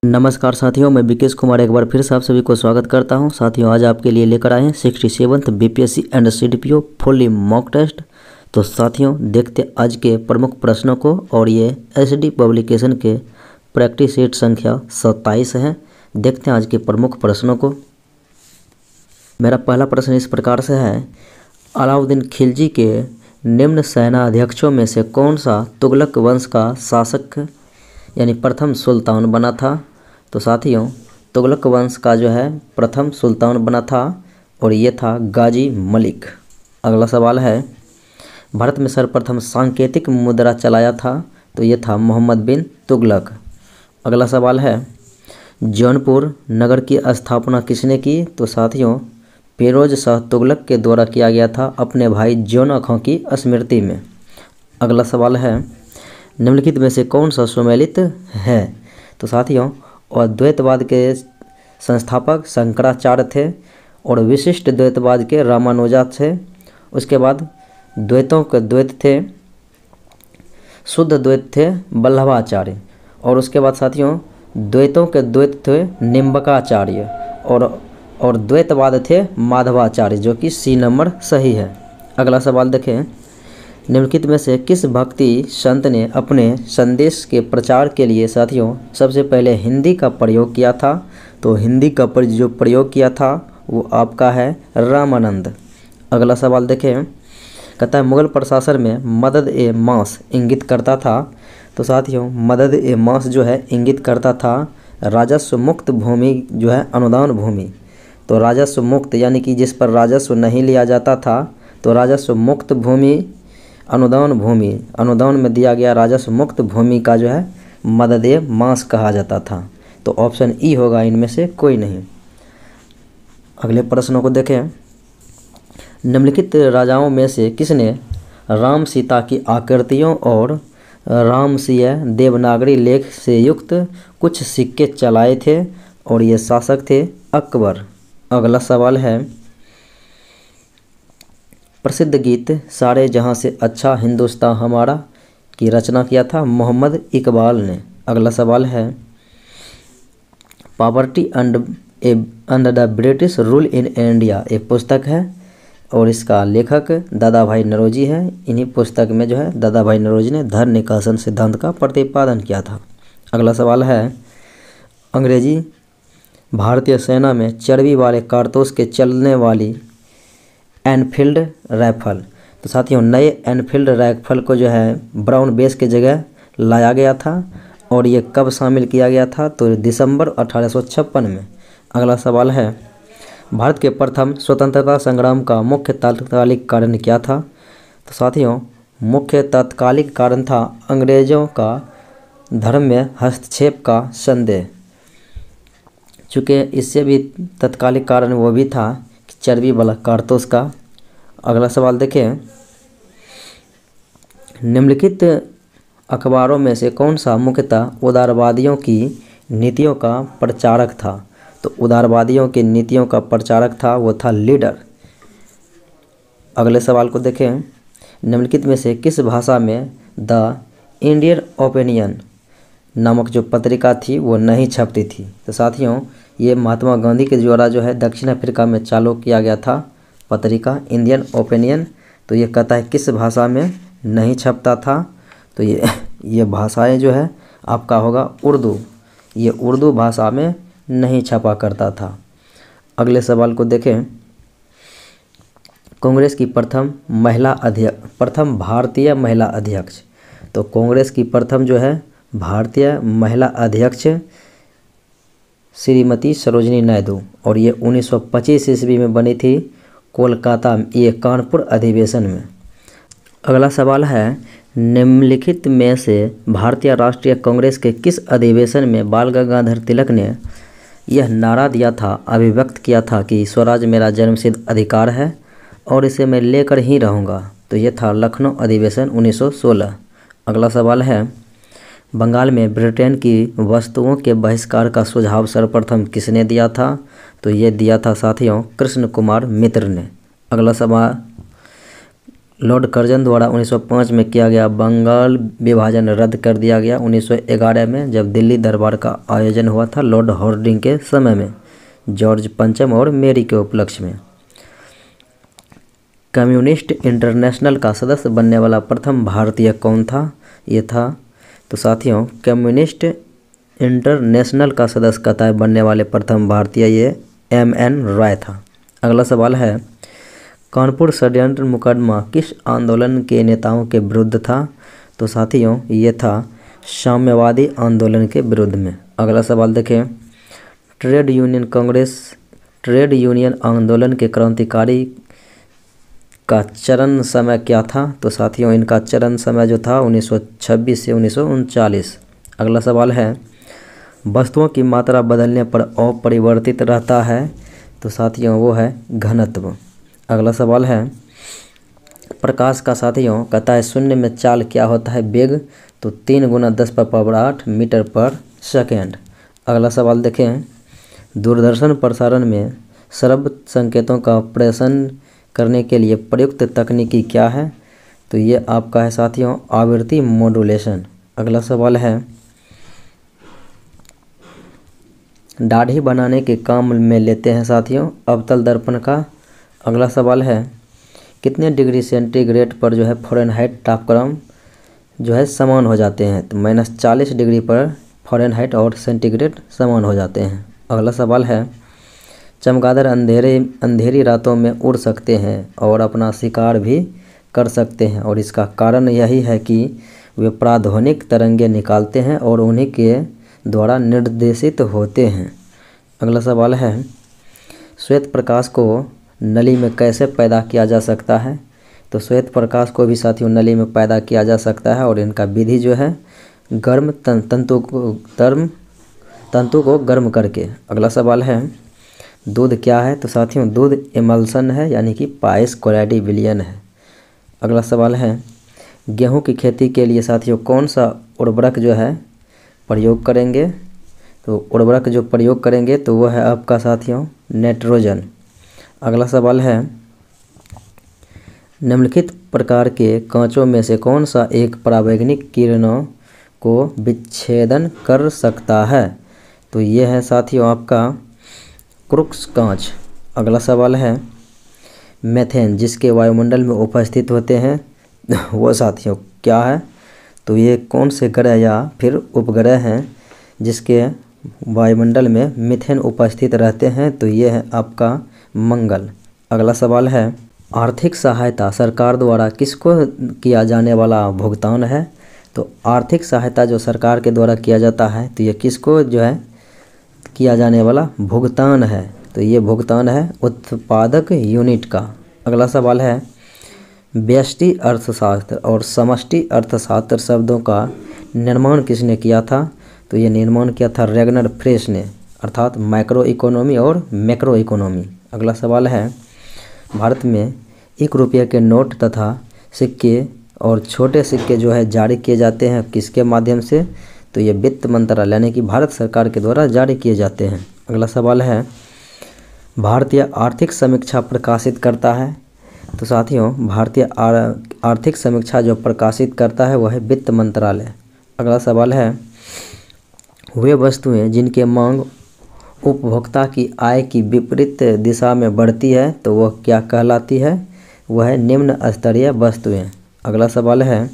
नमस्कार साथियों, मैं विकेश कुमार एक बार फिर से आप सभी को स्वागत करता हूं। साथियों, आज आपके लिए लेकर आए हैं 67th BPSC and CDPO fully mock test. तो साथियों, देखते आज के प्रमुख प्रश्नों को। और ये एसडी पब्लिकेशन के प्रैक्टिस सेट संख्या 27 है। देखते हैं आज के प्रमुख प्रश्नों को। मेरा पहला प्रश्न इस प्रकार से है, अलाउद्दीन खिलजी के निम्न सेनाध्यक्षों में से कौन सा तुगलक वंश का शासक यानी प्रथम सुल्तान बना था। तो साथियों, तुगलक वंश का जो है प्रथम सुल्तान बना था और ये था गाजी मलिक। अगला सवाल है, भारत में सर्वप्रथम सांकेतिक मुद्रा चलाया था। तो ये था मोहम्मद बिन तुगलक। अगला सवाल है, जौनपुर नगर की स्थापना किसने की। तो साथियों, फिरोज शाह तुगलक के द्वारा किया गया था अपने भाई जौन खां की स्मृति में। अगला सवाल है, निम्नलिखित में से कौन सा सुमेलित है। तो साथियों, अद्वैतवाद के संस्थापक शंकराचार्य थे और विशिष्ट द्वैतवाद के रामानुजा थे। उसके बाद द्वैतों के द्वैत थे, शुद्ध द्वैत थे वल्लभाचार्य। और उसके बाद साथियों, द्वैतों के द्वैत थे निम्बकाचार्य और द्वैतवाद थे माधवाचार्य, जो कि सी नंबर सही है। अगला सवाल देखें, निम्नलिखित में से किस भक्ति संत ने अपने संदेश के प्रचार के लिए साथियों सबसे पहले हिंदी का प्रयोग किया था। तो हिंदी का जो प्रयोग किया था वो आपका है रामानंद। अगला सवाल देखें, कहता है मुगल प्रशासन में मदद ए मास इंगित करता था। तो साथियों, मदद ए मास जो है इंगित करता था राजस्व मुक्त भूमि जो है अनुदान भूमि। तो राजस्व मुक्त यानी कि जिस पर राजस्व नहीं लिया जाता था, तो राजस्व मुक्त भूमि अनुदान में दिया गया राजस्व मुक्त भूमि का जो है मददे मास कहा जाता था। तो ऑप्शन ई होगा, इनमें से कोई नहीं। अगले प्रश्नों को देखें, निम्नलिखित राजाओं में से किसने राम सीता की आकृतियों और रामसीय देवनागरी लेख से युक्त कुछ सिक्के चलाए थे। और ये शासक थे अकबर। अगला सवाल है, प्रसिद्ध गीत सारे जहां से अच्छा हिंदुस्तान हमारा की रचना किया था मोहम्मद इकबाल ने। अगला सवाल है, poverty under the British rule in India एक पुस्तक है और इसका लेखक दादा भाई नौरोजी है। इन्हीं पुस्तक में जो है दादा भाई नौरोजी ने धन निकासन सिद्धांत का प्रतिपादन किया था। अगला सवाल है, अंग्रेजी भारतीय सेना में चर्बी वाले कारतूस के चलने वाली एनफील्ड राइफल। तो साथियों, नए एनफील्ड राइफल को जो है ब्राउन बेस के जगह लाया गया था और ये कब शामिल किया गया था। तो दिसंबर 1856 में। अगला सवाल है, भारत के प्रथम स्वतंत्रता संग्राम का मुख्य तात्कालिक कारण क्या था। तो साथियों, मुख्य तात्कालिक कारण था अंग्रेजों का धर्म में हस्तक्षेप का संदेह। चूँकि इससे भी तात्कालिक कारण वो भी था चर्बी वाला कारतूस का। अगला सवाल देखें, निम्नलिखित अखबारों में से कौन सा मुख्यतः उदारवादियों की नीतियों का प्रचारक था। तो उदारवादियों की नीतियों का प्रचारक था वो था लीडर। अगले सवाल को देखें, निम्नलिखित में से किस भाषा में द इंडियन ओपिनियन नामक जो पत्रिका थी वो नहीं छपती थी। तो साथियों, ये महात्मा गांधी के द्वारा जो है दक्षिण अफ्रीका में चालू किया गया था पत्रिका इंडियन ओपिनियन। तो ये कहता है किस भाषा में नहीं छपता था। तो ये भाषाएं जो है आपका होगा उर्दू। ये उर्दू भाषा में नहीं छपा करता था। अगले सवाल को देखें, कांग्रेस की प्रथम भारतीय महिला अध्यक्ष। तो कांग्रेस की प्रथम जो है भारतीय महिला अध्यक्ष श्रीमती सरोजिनी नायडू और ये 1925 ईस्वी में बनी थी कोलकाता, ये कानपुर अधिवेशन में। अगला सवाल है, निम्नलिखित में से भारतीय राष्ट्रीय कांग्रेस के किस अधिवेशन में बाल गंगाधर तिलक ने यह नारा दिया था, अभिव्यक्त किया था कि स्वराज मेरा जन्मसिद्ध अधिकार है और इसे मैं लेकर ही रहूँगा। तो ये था लखनऊ अधिवेशन 1916। अगला सवाल है, बंगाल में ब्रिटेन की वस्तुओं के बहिष्कार का सुझाव सर्वप्रथम किसने दिया था। तो ये दिया था साथियों कृष्ण कुमार मित्र ने। अगला सवाल, लॉर्ड कर्जन द्वारा 1905 में किया गया बंगाल विभाजन रद्द कर दिया गया 1911 में, जब दिल्ली दरबार का आयोजन हुआ था लॉर्ड हार्डिंग के समय में, जॉर्ज पंचम और मेरी के उपलक्ष्य में। कम्युनिस्ट इंटरनेशनल का सदस्य बनने वाला प्रथम भारतीय कौन था? ये था तो साथियों कम्युनिस्ट इंटरनेशनल का सदस्य कतार बनने वाले प्रथम भारतीय ये M.N. रॉय था। अगला सवाल है, कानपुर षड्यंत्र मुकदमा किस आंदोलन के नेताओं के विरुद्ध था? तो साथियों ये था साम्यवादी आंदोलन के विरुद्ध में। अगला सवाल देखें, trade union Congress trade union आंदोलन के क्रांतिकारी का चरण समय क्या था? तो साथियों इनका चरण समय जो था 1926 से 1939। अगला सवाल है, वस्तुओं की मात्रा बदलने पर अपरिवर्तित रहता है? तो साथियों वो है घनत्व। अगला सवाल है, प्रकाश का साथियों कहता है शून्य में चाल क्या होता है? वेग। तो 3 × 10⁸ मीटर पर सेकेंड। अगला सवाल देखें, दूरदर्शन प्रसारण में शब्द संकेतों का प्रेषण करने के लिए प्रयुक्त तकनीकी क्या है? तो ये आपका है साथियों आवृत्ति मॉड्यूलेशन। अगला सवाल है, दाढ़ी बनाने के काम में लेते हैं साथियों अवतल दर्पण का। अगला सवाल है, कितने डिग्री सेंटीग्रेड पर जो है फ़ारेनहाइट तापक्रम जो है समान हो जाते हैं? तो -40 डिग्री पर फ़ारेनहाइट और सेंटीग्रेड समान हो जाते हैं। अगला सवाल है, चमगादड़ अंधेरी रातों में उड़ सकते हैं और अपना शिकार भी कर सकते हैं, और इसका कारण यही है कि वे प्राध्वनिक तरंगें निकालते हैं और उन्हीं के द्वारा निर्देशित होते हैं। अगला सवाल है, श्वेत प्रकाश को नली में कैसे पैदा किया जा सकता है? तो श्वेत प्रकाश को भी साथियों नली में पैदा किया जा सकता है, और इनका विधि जो है गर्म तंतु को गर्म करके। अगला सवाल है, दूध क्या है? तो साथियों दूध इमल्सन है, यानी कि पाइस क्लोराइड विलयन है। अगला सवाल है, गेहूं की खेती के लिए साथियों कौन सा उर्वरक जो है प्रयोग करेंगे? तो उर्वरक जो प्रयोग करेंगे तो वह है आपका साथियों नाइट्रोजन। अगला सवाल है, निम्नलिखित प्रकार के कांचों में से कौन सा एक परावैज्ञानिक किरणों को विच्छेदन कर सकता है? तो ये है साथियों आपका क्रूक्स कांच। अगला सवाल है, मेथेन जिसके वायुमंडल में उपस्थित होते हैं वो साथियों क्या है? तो ये कौन से ग्रह या फिर उपग्रह हैं जिसके वायुमंडल में मीथेन उपस्थित रहते हैं? तो ये है आपका मंगल। अगला सवाल है, आर्थिक सहायता सरकार द्वारा किसको किया जाने वाला भुगतान है? तो आर्थिक सहायता जो सरकार के द्वारा किया जाता है तो ये किसको जो है किया जाने वाला भुगतान है? तो ये भुगतान है उत्पादक यूनिट का। अगला सवाल है, व्यष्टि अर्थशास्त्र और समष्टि अर्थशास्त्र शब्दों का निर्माण किसने किया था? तो ये निर्माण किया था रेगनर फ्रेश ने, अर्थात माइक्रो इकोनॉमी और मैक्रो इकोनॉमी। अगला सवाल है, भारत में 1 रुपये के नोट तथा सिक्के और छोटे सिक्के जो है जारी किए जाते हैं किसके माध्यम से? तो ये वित्त मंत्रालय यानी कि भारत सरकार के द्वारा जारी किए जाते हैं। अगला सवाल है, भारतीय आर्थिक समीक्षा प्रकाशित करता है? तो साथियों भारतीय आर्थिक समीक्षा जो प्रकाशित करता है वह है वित्त मंत्रालय। अगला सवाल है, वे वस्तुएं जिनके मांग उपभोक्ता की आय की विपरीत दिशा में बढ़ती है तो वह क्या कहलाती है? वह है निम्न स्तरीय वस्तुएं। अगला सवाल है,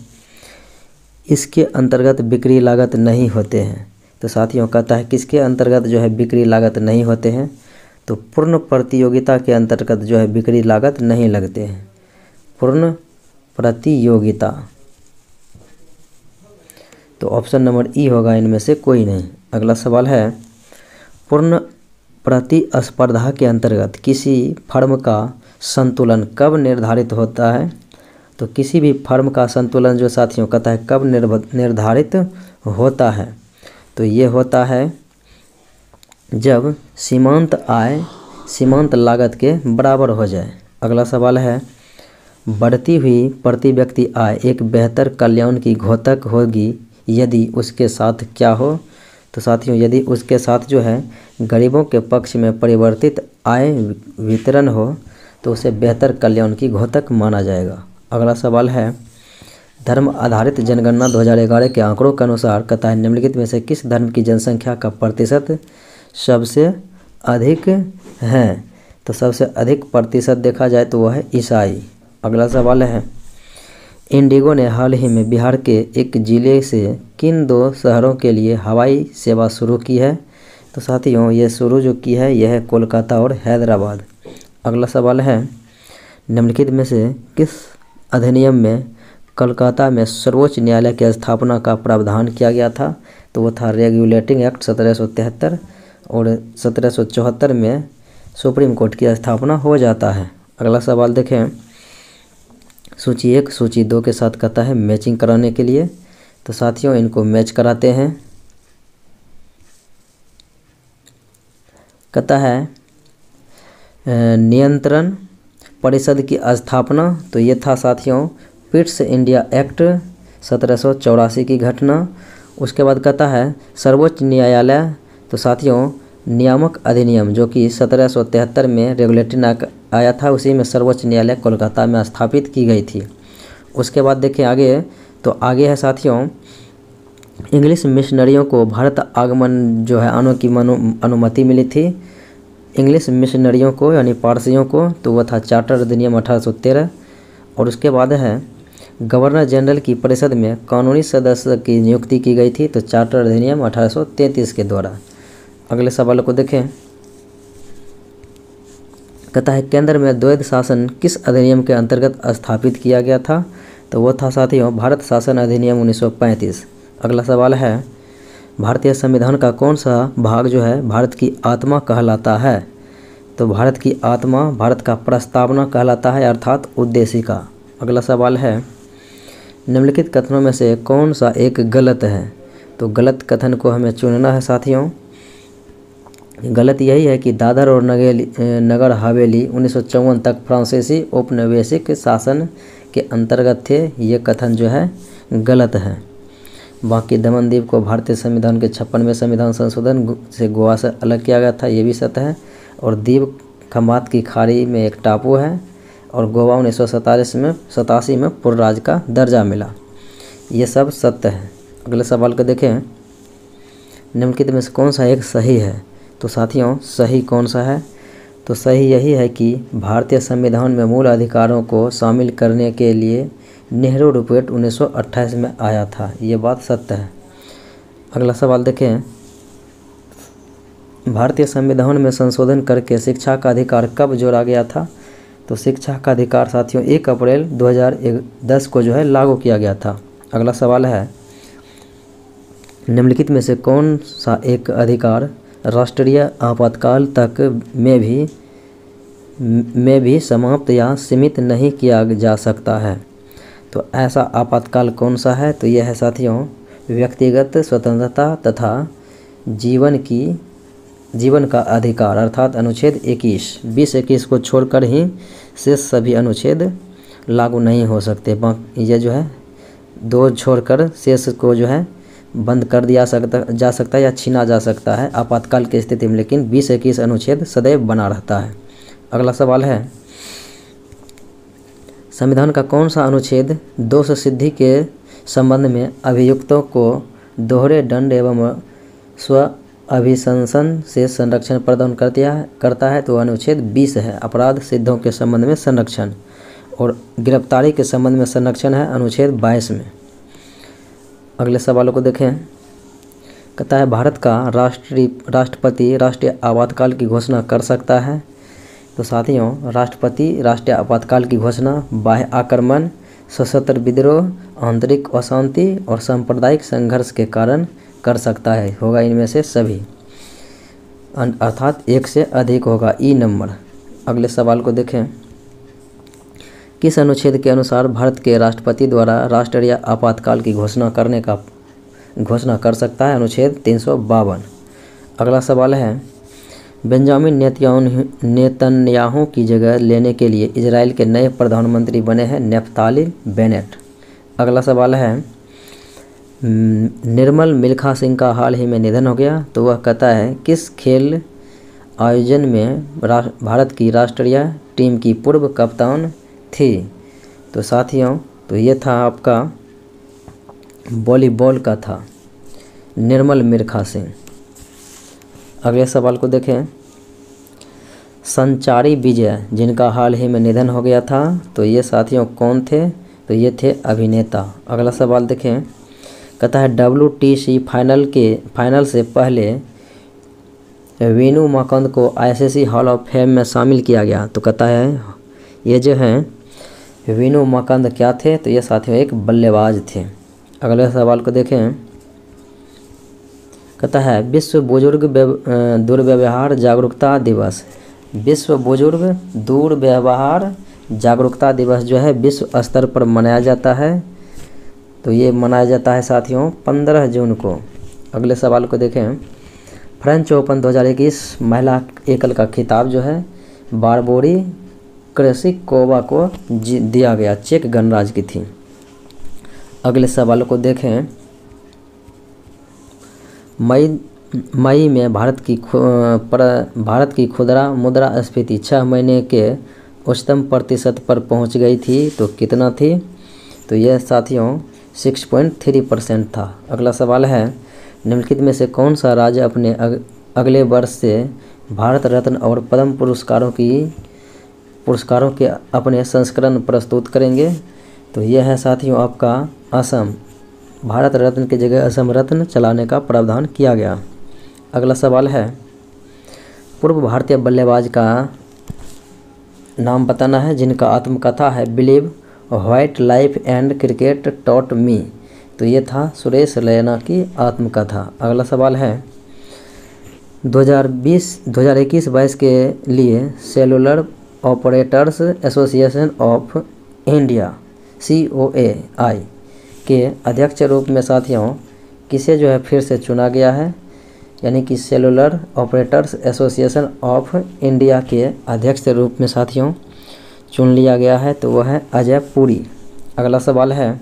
इसके अंतर्गत बिक्री लागत नहीं होते हैं? तो साथियों कहता है किसके अंतर्गत जो है बिक्री लागत नहीं होते हैं? तो पूर्ण प्रतियोगिता के अंतर्गत जो है बिक्री लागत नहीं लगते हैं। पूर्ण प्रतियोगिता, तो ऑप्शन नंबर ई होगा इनमें से कोई नहीं। अगला सवाल है, पूर्ण प्रतिस्पर्धा के अंतर्गत किसी फर्म का संतुलन कब निर्धारित होता है? तो किसी भी फर्म का संतुलन जो साथियों कहता है कब निर्धारित होता है? तो ये होता है जब सीमांत आय सीमांत लागत के बराबर हो जाए। अगला सवाल है, बढ़ती हुई प्रति व्यक्ति आय एक बेहतर कल्याण की घोतक होगी यदि उसके साथ क्या हो? तो साथियों यदि उसके साथ जो है गरीबों के पक्ष में परिवर्तित आय वितरण हो तो उसे बेहतर कल्याण की घोतक माना जाएगा। अगला सवाल है धर्म आधारित जनगणना 2011 के आंकड़ों के अनुसार कहता है निम्नलिखित में से किस धर्म की जनसंख्या का प्रतिशत सबसे अधिक है। तो सबसे अधिक प्रतिशत देखा जाए तो वह है ईसाई। अगला सवाल है इंडिगो ने हाल ही में बिहार के एक जिले से किन 2 शहरों के लिए हवाई सेवा शुरू की है। तो साथियों ये शुरू जो की है यह है कोलकाता और हैदराबाद। अगला सवाल है निम्नलिखित में से किस अधिनियम में कोलकाता में सर्वोच्च न्यायालय की स्थापना का प्रावधान किया गया था। तो वो था रेगुलेटिंग एक्ट 1773 और 1774 में सुप्रीम कोर्ट की स्थापना हो जाता है। अगला सवाल देखें सूची 1 सूची 2 के साथ कहता है मैचिंग कराने के लिए। तो साथियों इनको मैच कराते हैं। कहता है नियंत्रण परिषद की स्थापना। तो ये था साथियों पिट्स इंडिया एक्ट 1784 की घटना। उसके बाद कहता है सर्वोच्च न्यायालय। तो साथियों नियामक अधिनियम जो कि 1773 में रेगुलेटिंग एक्ट आया था उसी में सर्वोच्च न्यायालय कोलकाता में स्थापित की गई थी। उसके बाद देखें आगे तो आगे है साथियों इंग्लिश मिशनरियों को भारत आगमन जो है आने की अनुमति मिली थी। इंग्लिश मिशनरियों को यानी पारसियों को तो वह था चार्टर अधिनियम 1813। और उसके बाद है गवर्नर जनरल की परिषद में कानूनी सदस्य की नियुक्ति की गई थी। तो चार्टर अधिनियम 1833 के द्वारा। अगले सवाल को देखें कहता है केंद्र में द्वैध शासन किस अधिनियम के अंतर्गत स्थापित किया गया था। तो वो था साथियों भारत शासन अधिनियम 1935। अगला सवाल है भारतीय संविधान का कौन सा भाग जो है भारत की आत्मा कहलाता है। तो भारत की आत्मा भारत का प्रस्तावना कहलाता है अर्थात उद्देशिका। अगला सवाल है निम्नलिखित कथनों में से कौन सा एक गलत है। तो गलत कथन को हमें चुनना है साथियों। गलत यही है कि दादर और नगर हवेली 1954 तक फ्रांसीसी औपनिवेशिक शासन के अंतर्गत थे। ये कथन जो है गलत है। बाकी दमनदीप को भारतीय संविधान के 56वें संविधान संशोधन से गोवा से अलग किया गया था, ये भी सत्य है। और दीप खंबात की खाड़ी में एक टापू है और गोवा 1987 में पूर्ण राज्य का दर्जा मिला। ये सब सत्य है। अगले सवाल को देखें निम्नलिखित में से कौन सा एक सही है। तो साथियों सही कौन सा है। तो सही यही है कि भारतीय संविधान में मूल अधिकारों को शामिल करने के लिए नेहरू रिपोर्ट 1928 में आया था। ये बात सत्य है। अगला सवाल देखें भारतीय संविधान में संशोधन करके शिक्षा का अधिकार कब जोड़ा गया था। तो शिक्षा का अधिकार साथियों 1 अप्रैल 2010 को जो है लागू किया गया था। अगला सवाल है निम्नलिखित में से कौन सा एक अधिकार राष्ट्रीय आपातकाल तक में भी समाप्त या सीमित नहीं किया जा सकता है। तो ऐसा आपातकाल कौन सा है। तो यह है साथियों व्यक्तिगत स्वतंत्रता तथा जीवन का अधिकार अर्थात अनुच्छेद 21 को छोड़कर ही शेष सभी अनुच्छेद लागू नहीं हो सकते। ये जो है 2 छोड़कर शेष को जो है बंद कर दिया जा सकता है या छीना जा सकता है आपातकाल की स्थिति में, लेकिन 20-21 अनुच्छेद सदैव बना रहता है। अगला सवाल है संविधान का कौन सा अनुच्छेद दोष सिद्धि के संबंध में अभियुक्तों को दोहरे दंड एवं स्व अभिशंसन से संरक्षण प्रदान करता है। तो अनुच्छेद 20 है अपराध सिद्धों के संबंध में संरक्षण। और गिरफ्तारी के संबंध में संरक्षण है अनुच्छेद 22 में। अगले सवालों को देखें कहता है भारत का राष्ट्रपति राष्ट्रीय आपातकाल की घोषणा कर सकता है। तो साथियों राष्ट्रपति राष्ट्रीय आपातकाल की घोषणा बाह्य आक्रमण, सशस्त्र विद्रोह, आंतरिक अशांति और सांप्रदायिक संघर्ष के कारण कर सकता है। होगा इनमें से सभी अर्थात 1 से अधिक होगा ई नंबर। अगले सवाल को देखें किस अनुच्छेद के अनुसार भारत के राष्ट्रपति द्वारा राष्ट्रीय आपातकाल की घोषणा कर सकता है। अनुच्छेद 352। अगला सवाल है बेंजामिन नेतन्याहू की जगह लेने के लिए इजराइल के नए प्रधानमंत्री बने हैं नेफ्ताली बेनेट। अगला सवाल है निर्मल मिल्खा सिंह का हाल ही में निधन हो गया। तो वह कहता है किस खेल आयोजन में भारत की राष्ट्रीय टीम की पूर्व कप्तान थी। तो साथियों तो ये था आपका वॉलीबॉल का था, निर्मल मिर्खा सिंह। अगले सवाल को देखें। संचारी विजय जिनका हाल ही में निधन हो गया था, तो ये साथियों कौन थे? तो ये थे अभिनेता। अगला सवाल देखें। कहता है WTC फाइनल से पहले वीनू मकंद को ICC हॉल ऑफ फेम में शामिल किया गया। तो कहता है ये जो हैं वीनू मकंद क्या थे? तो ये साथियों एक बल्लेबाज थे। अगले सवाल को देखें। कहता है विश्व बुजुर्ग दुर्व्यवहार जागरूकता दिवस। विश्व बुजुर्ग दुर्व्यवहार जागरूकता दिवस जो है विश्व स्तर पर मनाया जाता है। तो ये मनाया जाता है साथियों 15 जून को। अगले सवाल को देखें। फ्रेंच ओपन 2021 महिला एकल का खिताब जो है बारबोरी क्रेसिकोवा को दिया गया, चेक गणराज्य की थी। अगले सवाल को देखें। मई में भारत की खुदरा मुद्रास्फीति 6 महीने के उच्चतम प्रतिशत पर पहुंच गई थी। तो कितना थी? तो यह साथियों 6.3% था। अगला सवाल है निम्नलिखित में से कौन सा राज्य अपने अगले वर्ष से भारत रत्न और पद्म पुरस्कारों के अपने संस्करण प्रस्तुत करेंगे? तो यह है साथियों आपका असम। भारत रत्न की जगह असम रत्न चलाने का प्रावधान किया गया। अगला सवाल है पूर्व भारतीय बल्लेबाज का नाम बताना है जिनका आत्मकथा है believe white life and cricket taught me. तो ये था सुरेश रैना की आत्मकथा। अगला सवाल है 2021-22 के लिए cellular operators association of India COAI के अध्यक्ष रूप में साथियों किसे जो है फिर से चुना गया है? यानी कि cellular operators association of India के अध्यक्ष के रूप में साथियों चुन लिया गया है। तो वह है अजय पुरी। अगला सवाल है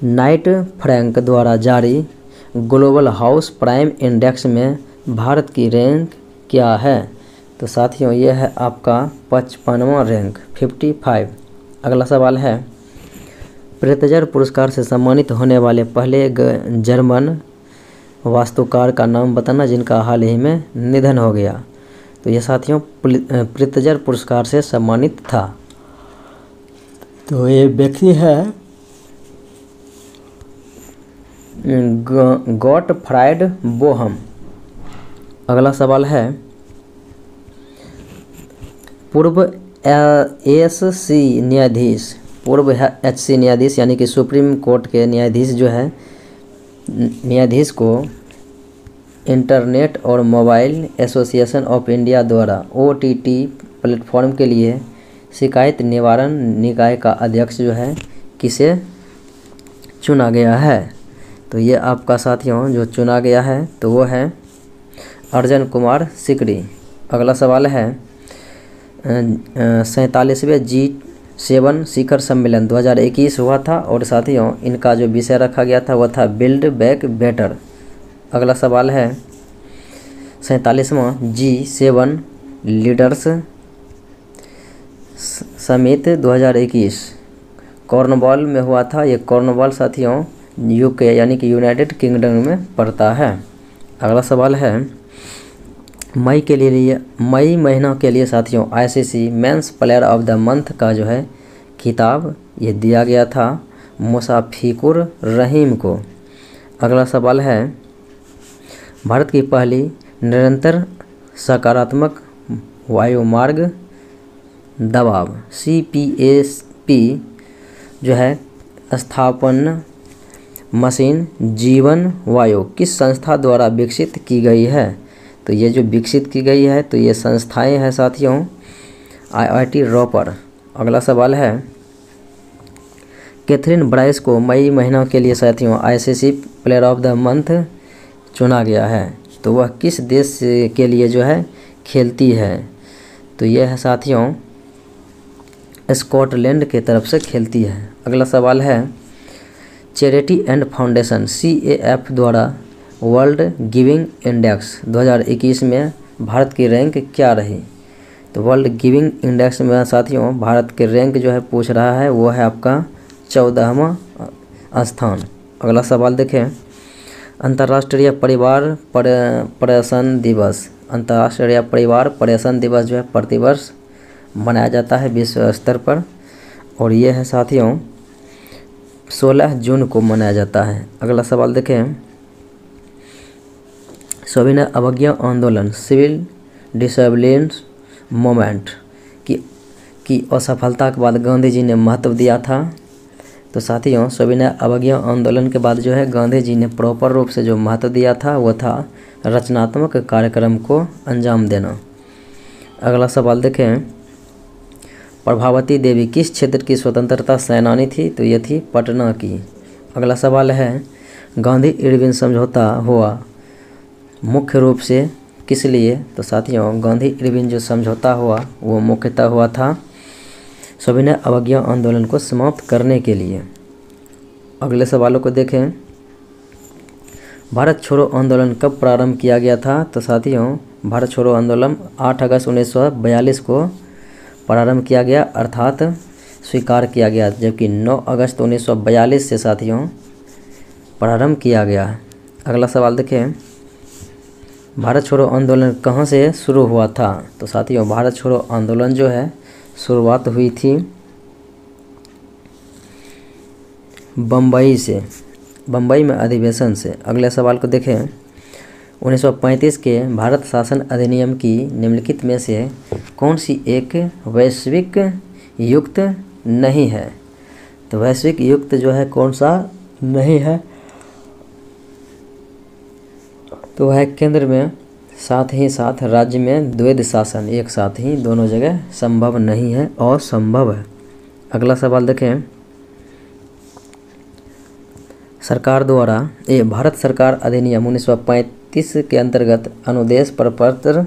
नाइट फ्रैंक द्वारा जारी ग्लोबल हाउस प्राइम इंडेक्स में भारत की रैंक क्या है? तो साथियों यह है आपका 55वां रैंक 55। अगला सवाल है प्रित्जर पुरस्कार से सम्मानित होने वाले पहले जर्मन वास्तुकार का नाम बताना जिनका हाल ही में निधन हो गया। तो ये साथियों प्रित्जर पुरस्कार से सम्मानित था। तो ये व्यक्ति है गॉटफ्राइड बोहम। अगला सवाल है पूर्व HC न्यायाधीश यानी कि सुप्रीम कोर्ट के न्यायाधीश जो है न्यायाधीश को इंटरनेट और मोबाइल एसोसिएशन ऑफ इंडिया द्वारा OTT प्लेटफॉर्म के लिए शिकायत निवारण निकाय का अध्यक्ष जो है किसे चुना गया है? तो ये आपका साथियों जो चुना गया है तो वो है अर्जन कुमार सिकरी। अगला सवाल है 47वें G7 शिखर सम्मेलन 2021 हुआ था और साथियों इनका जो विषय रखा गया था वह था बिल्ड बैक बेटर। अगला सवाल है 47वां G7 लीडर्स समिट 2021 कॉर्नवॉल में हुआ था। ये कॉर्नवॉल साथियों UK यानी कि यूनाइटेड किंगडम में पड़ता है। अगला सवाल है मई महीना के लिए साथियों ICC men's player of the month का जो है खिताब ये दिया गया था मुशफ़िकुर रहीम को। अगला सवाल है भारत की पहली निरंतर सकारात्मक वायुमार्ग दबाव CPAP जो है स्थापन मशीन जीवन वायु किस संस्था द्वारा विकसित की गई है? तो ये जो विकसित की गई है तो ये संस्थाएं हैं साथियों IIT रोपर। अगला सवाल है कैथरीन ब्राइस को मई महीना के लिए साथियों ICC player of the month चुना गया है। तो वह किस देश के लिए जो है खेलती है? तो यह है साथियों स्कॉटलैंड के तरफ से खेलती है। अगला सवाल है चैरिटी एंड फाउंडेशन CAF द्वारा वर्ल्ड गिविंग इंडेक्स 2021 में भारत की रैंक क्या रही? तो वर्ल्ड गिविंग इंडेक्स में साथियों भारत के रैंक जो है पूछ रहा है, वो है आपका 14वां स्थान। अगला सवाल देखें, अंतर्राष्ट्रीय परिवार पर्यटन दिवस। अंतर्राष्ट्रीय परिवार पर्यटन दिवस जो है प्रतिवर्ष मनाया जाता है विश्व स्तर पर, और ये है साथियों 16 जून को मनाया जाता है। अगला सवाल देखें, सविनय अवज्ञा आंदोलन सिविल डिसोबीडियंस मूवमेंट की असफलता के बाद गांधी जी ने महत्व दिया था। तो साथियों सविनय अवज्ञा आंदोलन के बाद जो है गांधी जी ने प्रॉपर रूप से जो महत्व दिया था वो था रचनात्मक कार्यक्रम को अंजाम देना। अगला सवाल देखें, प्रभावती देवी किस क्षेत्र की स्वतंत्रता सेनानी थी? तो ये थी पटना की। अगला सवाल है, गांधी इरविन समझौता हुआ मुख्य रूप से किस लिए? तो साथियों गांधी इरविन जो समझौता हुआ वो मुख्यतः हुआ था सविनय अवज्ञा आंदोलन को समाप्त करने के लिए। अगले सवालों को देखें, भारत छोड़ो आंदोलन कब प्रारंभ किया गया था? तो साथियों भारत छोड़ो आंदोलन 8 अगस्त 1942 को प्रारंभ किया गया, अर्थात स्वीकार किया गया, जबकि 9 अगस्त 1942 से साथियों प्रारंभ किया गया। अगला सवाल देखें, भारत छोड़ो आंदोलन कहाँ से शुरू हुआ था? तो साथियों भारत छोड़ो आंदोलन जो है शुरुआत हुई थी बम्बई से, बम्बई में अधिवेशन से। अगले सवाल को देखें, 1935 के भारत शासन अधिनियम की निम्नलिखित में से कौन सी एक वैश्विक युक्त नहीं है? तो वैश्विक युक्त जो है कौन सा नहीं है? तो वह केंद्र में साथ ही साथ राज्य में द्वैध शासन एक साथ ही दोनों जगह संभव नहीं है, असंभव है। अगला सवाल देखें, सरकार द्वारा भारत सरकार अधिनियम 1935 के अंतर्गत अनुदेश प्रपत्र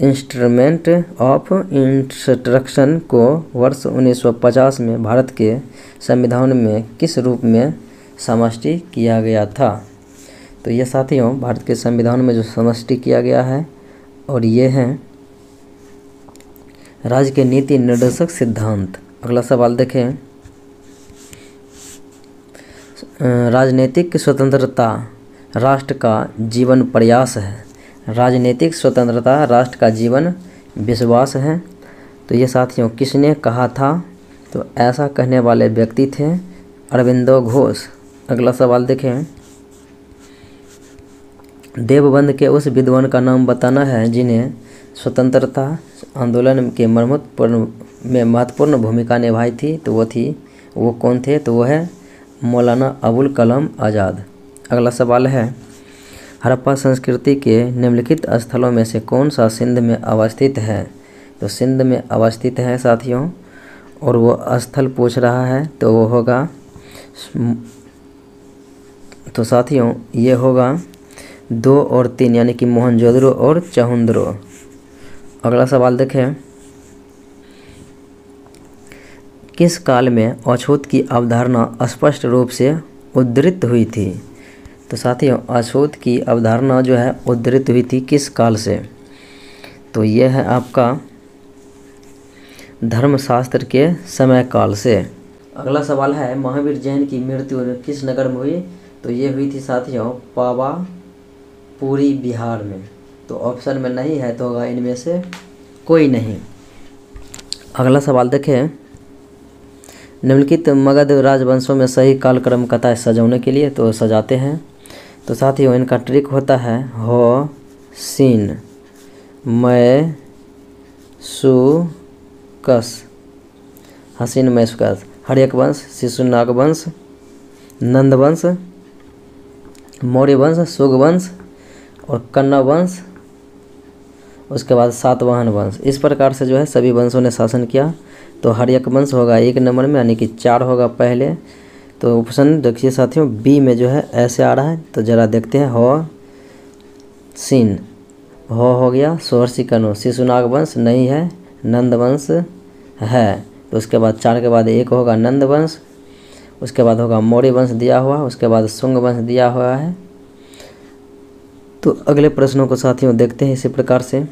इंस्ट्रूमेंट ऑफ इंस्ट्रक्शन को वर्ष 1950 में भारत के संविधान में किस रूप में समष्टि किया गया था? तो ये साथियों भारत के संविधान में जो समष्टि किया गया है, और ये हैं राज्य के नीति निर्देशक सिद्धांत। अगला सवाल देखें, राजनीतिक स्वतंत्रता राष्ट्र का जीवन प्रयास है। राजनीतिक स्वतंत्रता राष्ट्र का जीवन विश्वास है। तो ये साथियों किसने कहा था? तो ऐसा कहने वाले व्यक्ति थे अरविंदो घोष। अगला सवाल देखें, देवबंद के उस विद्वान का नाम बताना है जिन्हें स्वतंत्रता आंदोलन के महत्वपूर्ण भूमिका निभाई थी। तो वो कौन थे? तो वो है मौलाना अबुल कलाम आज़ाद। अगला सवाल है, हड़प्पा संस्कृति के निम्नलिखित स्थलों में से कौन सा सिंध में अवस्थित है? तो सिंध में अवस्थित है साथियों, और वो स्थल पूछ रहा है तो वो होगा, तो साथियों ये होगा 2 और 3 यानी कि मोहनजोदड़ो और चहुंदरो। अगला सवाल देखें, किस काल में अछूत की अवधारणा स्पष्ट रूप से उद्धृत हुई थी? तो साथियों अछूत की अवधारणा जो है उद्धृत हुई थी किस काल से? तो यह है आपका धर्मशास्त्र के समय काल से। अगला सवाल है, महावीर जैन की मृत्यु किस नगर में हुई? तो ये हुई थी साथियों पावापुरी बिहार में। तो ऑप्शन में नहीं है तो होगा इनमें से कोई नहीं। अगला सवाल देखें, निम्नलिखित मगध राजवंशों में सही कालक्रम कथाएं सजाने के लिए तो सजाते हैं। तो साथियों इनका ट्रिक होता है हो सीन मैं सु कस, हसीन मैसुकस, हर्यक वंश, शिशुनाग वंश, नंद वंश, मौर्य वंश, सुग वंश और कन्ना वंश, उसके बाद सातवाहन वंश। इस प्रकार से जो है सभी वंशों ने शासन किया। तो हर्यक वंश होगा 1 नंबर में, यानी कि 4 होगा पहले। तो ऑप्शन देखिए साथियों बी में जो है ऐसे आ रहा है, तो ज़रा देखते हैं। हो सीन हो गया, सोहर्षि कनु, शिशुनाग वंश नहीं है, नंद वंश है। तो उसके बाद 4 के बाद 1 होगा नंद वंश, उसके बाद होगा मौर्य वंश दिया हुआ, उसके बाद शुंग वंश दिया हुआ है। तो अगले प्रश्नों को साथियों देखते हैं इसी प्रकार से।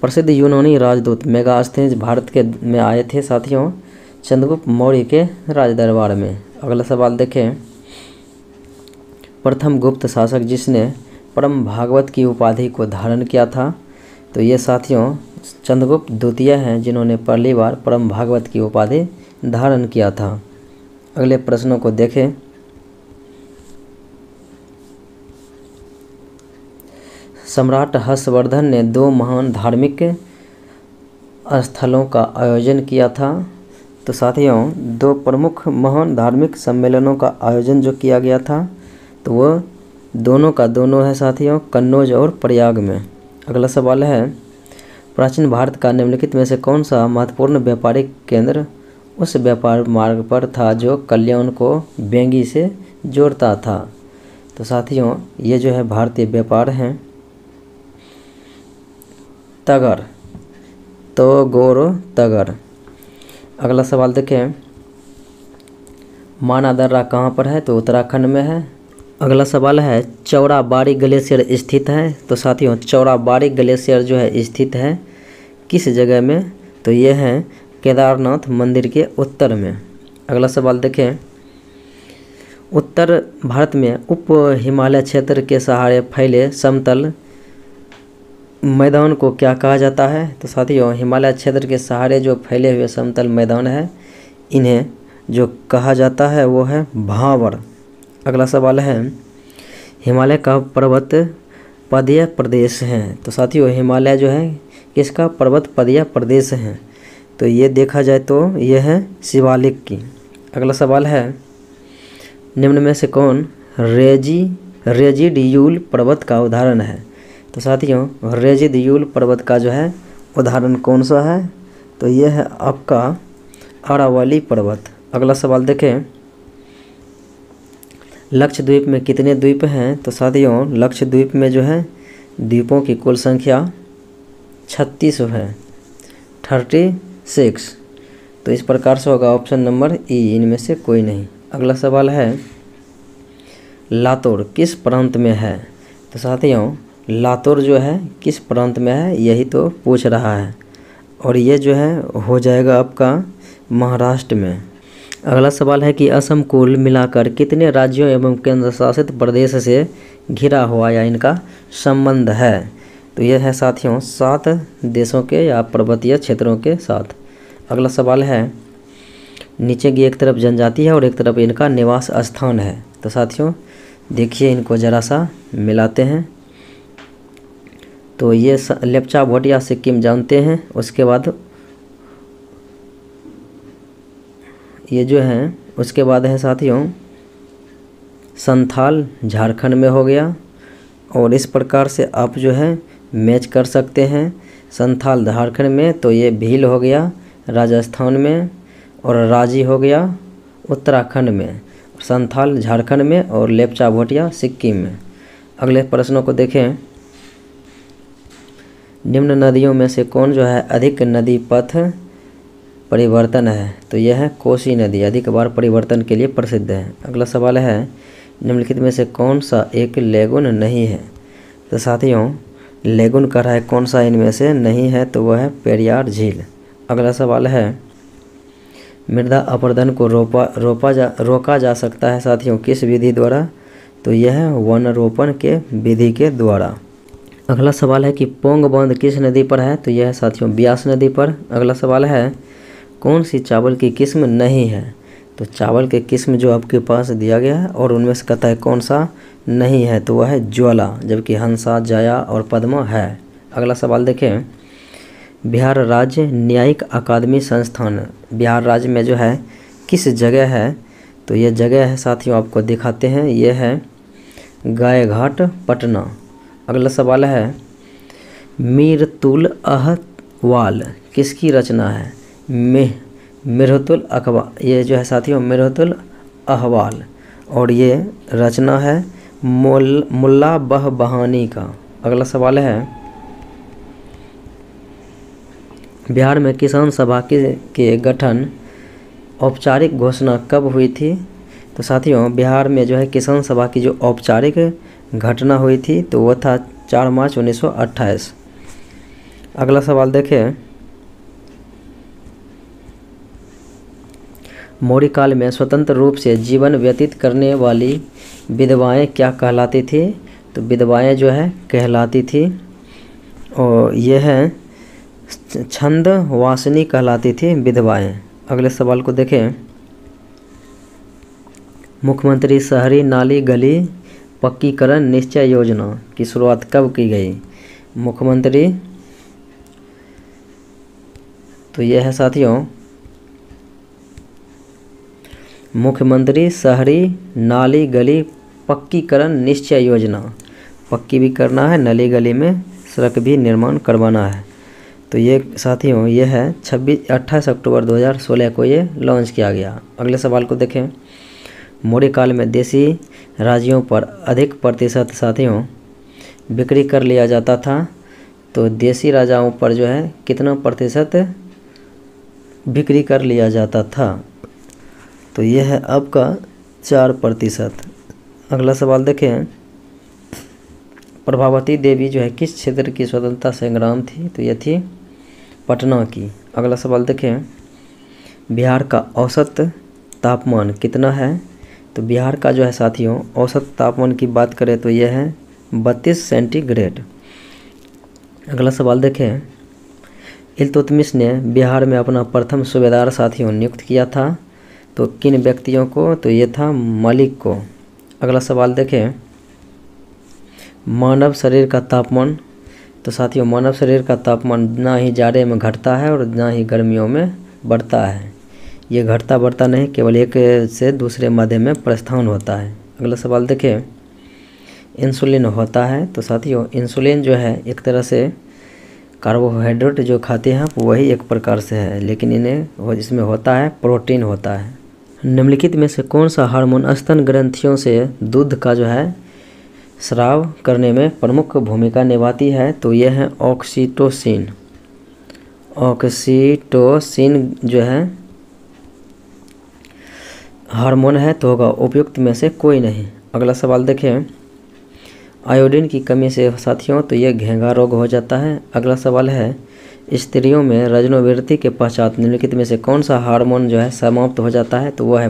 प्रसिद्ध यूनानी राजदूत मेगास्थनीज भारत के में आए थे साथियों चंद्रगुप्त मौर्य के राज दरबार में। अगला सवाल देखें, प्रथम गुप्त शासक जिसने परम भागवत की उपाधि को धारण किया था, तो ये साथियों चंद्रगुप्त द्वितीय हैं जिन्होंने पहली बार परम भागवत की उपाधि धारण किया था। अगले प्रश्नों को देखें, सम्राट हर्षवर्धन ने 2 महान धार्मिक स्थलों का आयोजन किया था। तो साथियों 2 प्रमुख महान धार्मिक सम्मेलनों का आयोजन जो किया गया था तो वो दोनों का दोनों है साथियों कन्नौज और प्रयाग में। अगला सवाल है, प्राचीन भारत का निम्नलिखित में से कौन सा महत्वपूर्ण व्यापारिक केंद्र उस व्यापार मार्ग पर था जो कल्याण को बेंगी से जोड़ता था। तो साथियों ये जो है भारतीय व्यापार हैं तगर, तो गोरो तगर। अगला सवाल देखें, माना दर्रा कहाँ पर है, तो उत्तराखंड में है। अगला सवाल है, चौराबाड़ी ग्लेशियर स्थित है। तो साथियों चौराबाड़ी ग्लेशियर जो है स्थित है किस जगह में, तो ये है केदारनाथ मंदिर के उत्तर में। अगला सवाल देखें, उत्तर भारत में उप हिमालय क्षेत्र के सहारे फैले समतल मैदान को क्या कहा जाता है। तो साथियों हिमालय क्षेत्र के सहारे जो फैले हुए समतल मैदान है इन्हें जो कहा जाता है वो है भावर। अगला सवाल है, हिमालय का पर्वत पदीय प्रदेश है। तो साथियों हिमालय जो है किसका पर्वत पदीय प्रदेश है, तो ये देखा जाए तो ये है शिवालिक की। अगला सवाल है, निम्न में से कौन रेजिडियूल पर्वत का उदाहरण है। तो साथियों रेजिडियूल पर्वत का जो है उदाहरण कौन सा है, तो ये है आपका अरावली पर्वत। अगला सवाल देखें, लक्षद्वीप में कितने द्वीप हैं। तो साथियों लक्षद्वीप में जो है द्वीपों की कुल संख्या 36 है, 36। तो इस प्रकार से होगा ऑप्शन नंबर ई, इनमें से कोई नहीं। अगला सवाल है, लातूर किस प्रांत में है। तो साथियों लातूर जो है किस प्रांत में है यही तो पूछ रहा है, और ये जो है हो जाएगा आपका महाराष्ट्र में। अगला सवाल है कि असम कुल मिलाकर कितने राज्यों एवं केंद्र शासित प्रदेश से घिरा हुआ या इनका संबंध है। तो यह है साथियों 7 देशों के या पर्वतीय क्षेत्रों के साथ। अगला सवाल है, नीचे की एक तरफ जनजाति है और एक तरफ इनका निवास स्थान है। तो साथियों देखिए इनको ज़रा सा मिलाते हैं। तो ये लेप्चा भोटिया सिक्किम जानते हैं, उसके बाद ये जो है उसके बाद है साथियों संथाल झारखंड में हो गया। और इस प्रकार से आप जो है मैच कर सकते हैं। संथाल झारखंड में, तो ये भील हो गया राजस्थान में, और राजी हो गया उत्तराखंड में, संथाल झारखंड में, और लेप्चा भोटिया सिक्किम में। अगले प्रश्नों को देखें, निम्न नदियों में से कौन जो है अधिक नदी पथ परिवर्तन है। तो यह है कोसी नदी, अधिक बार परिवर्तन के लिए प्रसिद्ध है। अगला सवाल है, निम्नलिखित में से कौन सा एक लेगुन नहीं है। तो साथियों लेगुन कर है कौन सा इनमें से नहीं है, तो वह है पेरियार झील। अगला सवाल है, मृदा अपरदन को रोका जा सकता है साथियों किस विधि द्वारा। तो यह है वन रोपण के विधि के द्वारा। अगला सवाल है कि पोंग बांध किस नदी पर है। तो यह है साथियों ब्यास नदी पर। अगला सवाल है, कौन सी चावल की किस्म नहीं है। तो चावल के किस्म जो आपके पास दिया गया है और उनमें से कहता है कौन सा नहीं है, तो वह है ज्वाला, जबकि हंसा, जया और पद्मा है। अगला सवाल देखें, बिहार राज्य न्यायिक अकादमी संस्थान बिहार राज्य में जो है किस जगह है। तो ये जगह है साथियों आपको दिखाते हैं, ये है गायघाट पटना। अगला सवाल है, मीरतुल अहवाल किसकी रचना है। मिरहुतुल अखबार, ये जो है साथियों मिरहुतुल अहवाल, और ये रचना है मुल्ला बहबहानी का। अगला सवाल है, बिहार में किसान सभा के गठन औपचारिक घोषणा कब हुई थी। तो साथियों बिहार में जो है किसान सभा की जो औपचारिक घटना हुई थी तो वह था 4 मार्च 1928। अगला सवाल देखें, मौर्य काल में स्वतंत्र रूप से जीवन व्यतीत करने वाली विधवाएं क्या कहलाती थी? तो विधवाएं जो है कहलाती थी, और यह है छंद वासिनी कहलाती थी विधवाएं। अगले सवाल को देखें, मुख्यमंत्री शहरी नाली गली पक्कीकरण निश्चय योजना की शुरुआत कब की गई? मुख्यमंत्री, तो यह है साथियों मुख्यमंत्री शहरी नाली गली पक्कीकरण निश्चय योजना। पक्की भी करना है, नली गली में सड़क भी निर्माण करवाना है। तो ये साथियों ये है 28 अक्टूबर 2016 को ये लॉन्च किया गया। अगले सवाल को देखें, मौर्य काल में देशी राज्यों पर अधिक प्रतिशत साथियों बिक्री कर लिया जाता था। तो देशी राजाओं पर जो है कितना प्रतिशत बिक्री कर लिया जाता था? तो यह है आपका 4%। अगला सवाल देखें, प्रभावती देवी जो है किस क्षेत्र की स्वतंत्रता संग्राम थी? तो यह थी पटना की। अगला सवाल देखें, बिहार का औसत तापमान कितना है? तो बिहार का जो है साथियों औसत तापमान की बात करें तो यह है 32 सेंटीग्रेड। अगला सवाल देखें, इल्तुतमिश ने बिहार में अपना प्रथम सूबेदार साथियों नियुक्त किया था। तो किन व्यक्तियों को? तो ये था मलिक को। अगला सवाल देखें, मानव शरीर का तापमान। तो साथियों मानव शरीर का तापमान ना ही जाड़े में घटता है और ना ही गर्मियों में बढ़ता है। ये घटता बढ़ता नहीं, केवल एक से दूसरे माध्यम में प्रस्थान होता है। अगला सवाल देखें, इंसुलिन होता है। तो साथियों इंसुलिन जो है एक तरह से कार्बोहाइड्रेट जो खाते हैं वही एक प्रकार से है, लेकिन इसमें होता है प्रोटीन होता है। निम्नलिखित में से कौन सा हार्मोन स्तन ग्रंथियों से दूध का जो है स्राव करने में प्रमुख भूमिका निभाती है? तो यह है ऑक्सीटोसिन। ऑक्सीटोसिन जो है हार्मोन है तो होगा उपयुक्त में से कोई नहीं। अगला सवाल देखें, आयोडीन की कमी से साथियों तो यह घेंघा रोग हो जाता है। अगला सवाल है, स्त्रियों में रजोनिवृत्ति के पश्चात निम्नलिखित में से कौन सा हार्मोन जो है समाप्त हो जाता है? तो वह है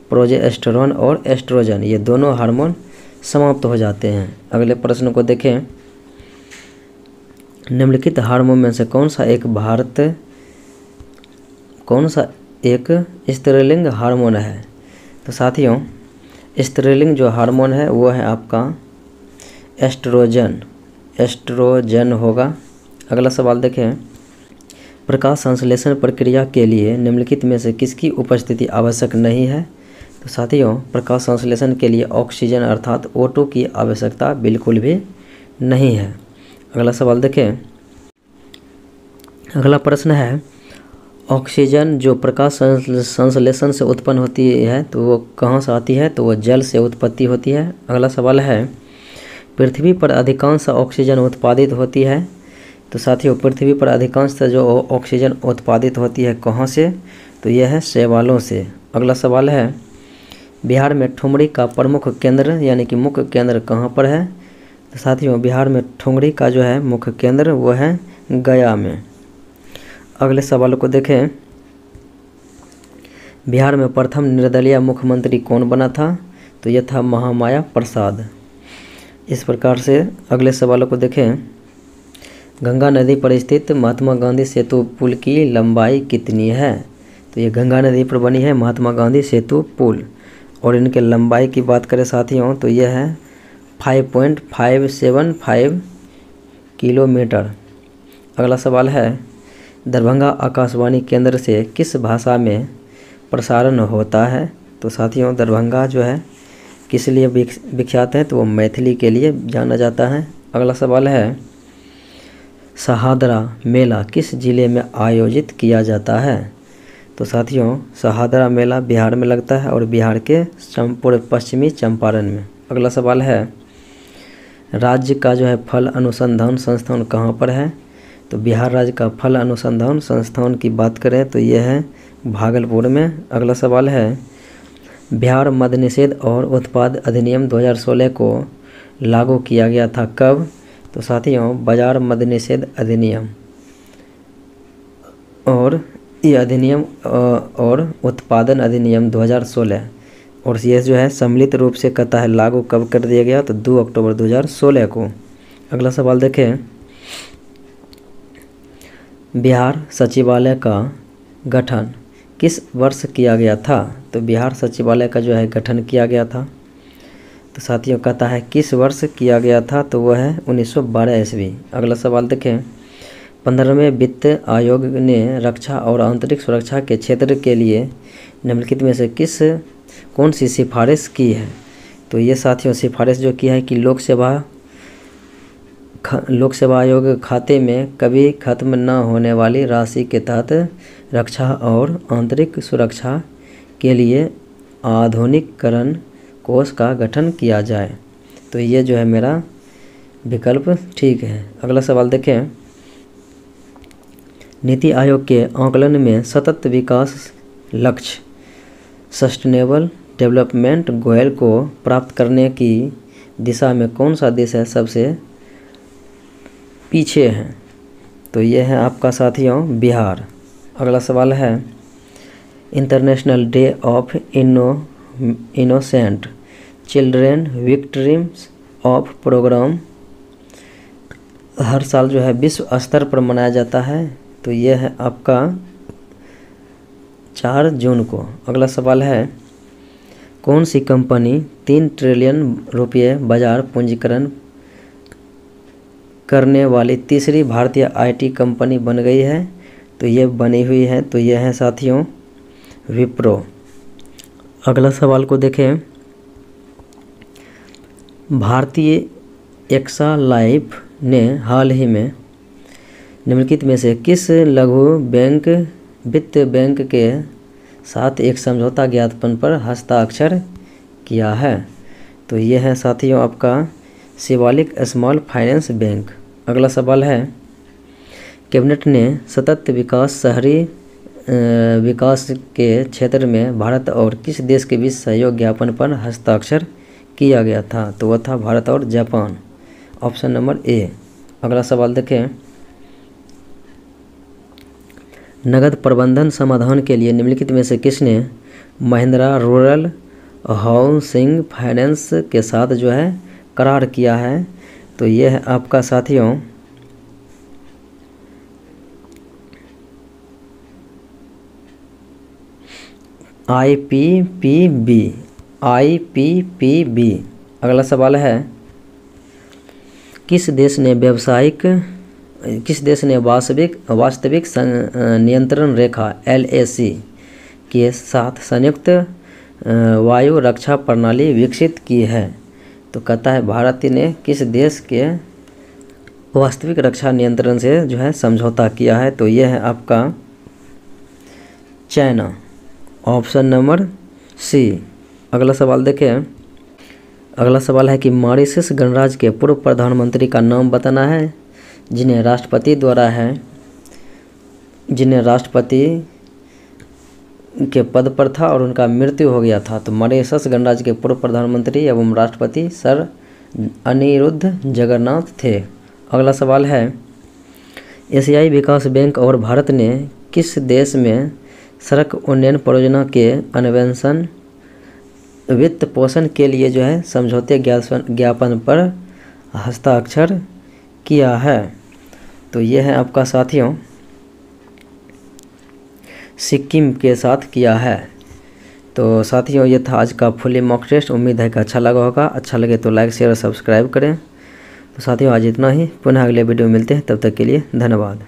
प्रोजेस्टेरोन और एस्ट्रोजन, ये दोनों हार्मोन समाप्त हो जाते हैं। अगले प्रश्न को देखें, निम्नलिखित हार्मोन में से कौन सा एक स्त्रीलिंग हार्मोन है? तो साथियों स्त्रीलिंग जो हार्मोन है वो है आपका एस्ट्रोजन होगा। अगला सवाल देखें, प्रकाश संश्लेषण प्रक्रिया के लिए निम्नलिखित में से किसकी उपस्थिति आवश्यक नहीं है? तो साथियों प्रकाश संश्लेषण के लिए ऑक्सीजन अर्थात O2 की आवश्यकता बिल्कुल भी नहीं है। अगला सवाल देखें, अगला प्रश्न है, ऑक्सीजन जो प्रकाश संश्लेषण से उत्पन्न होती है तो वो कहाँ से आती है? तो वो जल से उत्पत्ति होती है। अगला सवाल है, पृथ्वी पर अधिकांश ऑक्सीजन उत्पादित होती है। तो साथियों पृथ्वी पर अधिकांश जो ऑक्सीजन उत्पादित होती है कहाँ से? तो यह है शैवालों से। अगला सवाल है, बिहार में ठुमरी का प्रमुख केंद्र यानी कि मुख्य केंद्र कहाँ पर है? तो साथियों बिहार में ठुमरी का जो है मुख्य केंद्र वो है गया में। अगले सवाल को देखें, बिहार में प्रथम निर्दलीय मुख्यमंत्री कौन बना था? तो यह था महामाया प्रसाद। इस प्रकार से अगले सवालों को देखें, गंगा नदी पर स्थित महात्मा गांधी सेतु पुल की लंबाई कितनी है? तो ये गंगा नदी पर बनी है महात्मा गांधी सेतु पुल, और इनके लंबाई की बात करें साथियों तो यह है 5.575 किलोमीटर। अगला सवाल है, दरभंगा आकाशवाणी केंद्र से किस भाषा में प्रसारण होता है? तो साथियों दरभंगा जो है किस लिए विख्यात है? तो वो मैथिली के लिए जाना जाता है। अगला सवाल है, शहादरा मेला किस जिले में आयोजित किया जाता है? तो साथियों शहादरा मेला बिहार में लगता है और बिहार के पूर्व पश्चिमी चंपारण में। अगला सवाल है, राज्य का जो है फल अनुसंधान संस्थान कहाँ पर है? तो बिहार राज्य का फल अनुसंधान संस्थान की बात करें तो यह है भागलपुर में। अगला सवाल है, बिहार मद निषेध और उत्पाद अधिनियम 2016 को लागू किया गया था कब? तो साथियों बाजार मद्य निषेध अधिनियम और ये अधिनियम और उत्पादन अधिनियम 2016 और ये जो है सम्मिलित रूप से कहता है लागू कब कर दिया गया, तो 2 अक्टूबर 2016 को। अगला सवाल देखें, बिहार सचिवालय का गठन किस वर्ष किया गया था? तो बिहार सचिवालय का जो है गठन किया गया था, तो साथियों कहता है किस वर्ष किया गया था, तो वह है 1912 ईस्वी। अगला सवाल देखें, 15वें वित्त आयोग ने रक्षा और आंतरिक सुरक्षा के क्षेत्र के लिए निम्नलिखित में से कौन सी सिफारिश की है? तो ये साथियों सिफारिश जो की है कि लोक सेवा आयोग खाते में कभी खत्म न होने वाली राशि के तहत रक्षा और आंतरिक सुरक्षा के लिए आधुनिकीकरण कोष का गठन किया जाए। तो ये जो है मेरा विकल्प ठीक है। अगला सवाल देखें, नीति आयोग के आकलन में सतत विकास लक्ष्य सस्टेनेबल डेवलपमेंट गोल को प्राप्त करने की दिशा में कौन सा देश है सबसे पीछे है? तो ये है आपका साथियों बिहार। अगला सवाल है, international day of innocent children victims of programme हर साल जो है विश्व स्तर पर मनाया जाता है, तो ये है आपका 4 जून को। अगला सवाल है, कौन सी कंपनी 3 ट्रिलियन रुपये बाजार पूंजीकरण करने वाली तीसरी भारतीय आईटी कंपनी बन गई है? तो ये बनी हुई है, तो ये है साथियों विप्रो। अगला सवाल को देखें, भारतीय एक्सा लाइफ ने हाल ही में निम्नलिखित में से किस लघु वित्त बैंक के साथ एक समझौता ज्ञापन पर हस्ताक्षर किया है? तो ये है साथियों आपका शिवालिक स्मॉल फाइनेंस बैंक। अगला सवाल है, कैबिनेट ने सतत विकास शहरी विकास के क्षेत्र में भारत और किस देश के बीच सहयोग ज्ञापन पर हस्ताक्षर किया गया था? तो वह था भारत और जापान, ऑप्शन नंबर ए। अगला सवाल देखें, नगद प्रबंधन समाधान के लिए निम्नलिखित में से किसने महिंद्रा रूरल हाउसिंग फाइनेंस के साथ जो है करार किया है? तो ये है आपका साथियों IPPB। अगला सवाल है, किस देश ने वास्तविक नियंत्रण रेखा LAC के साथ संयुक्त वायु रक्षा प्रणाली विकसित की है? तो कहता है भारत ने किस देश के वास्तविक रक्षा नियंत्रण से जो है समझौता किया है? तो यह है आपका चाइना, ऑप्शन नंबर सी। अगला सवाल देखें, अगला सवाल है कि मॉरिशस गणराज्य के पूर्व प्रधानमंत्री का नाम बताना है जिन्हें राष्ट्रपति के पद पर था और उनका मृत्यु हो गया था। तो मॉरिशस गणराज्य के पूर्व प्रधानमंत्री एवं राष्ट्रपति सर अनिरुद्ध जगन्नाथ थे। अगला सवाल है, एशियाई विकास बैंक और भारत ने किस देश में सड़क उन्नयन परियोजना के अन्वेषण वित्त पोषण के लिए जो है समझौते ज्ञापन पर हस्ताक्षर किया है? तो यह है आपका साथियों सिक्किम के साथ किया है। तो साथियों ये था आज का फुली मॉक टेस्ट। उम्मीद है कि अच्छा लगा होगा। अच्छा लगे तो लाइक शेयर और सब्सक्राइब करें। तो साथियों आज इतना ही, पुनः अगले वीडियो में मिलते हैं, तब तक के लिए धन्यवाद।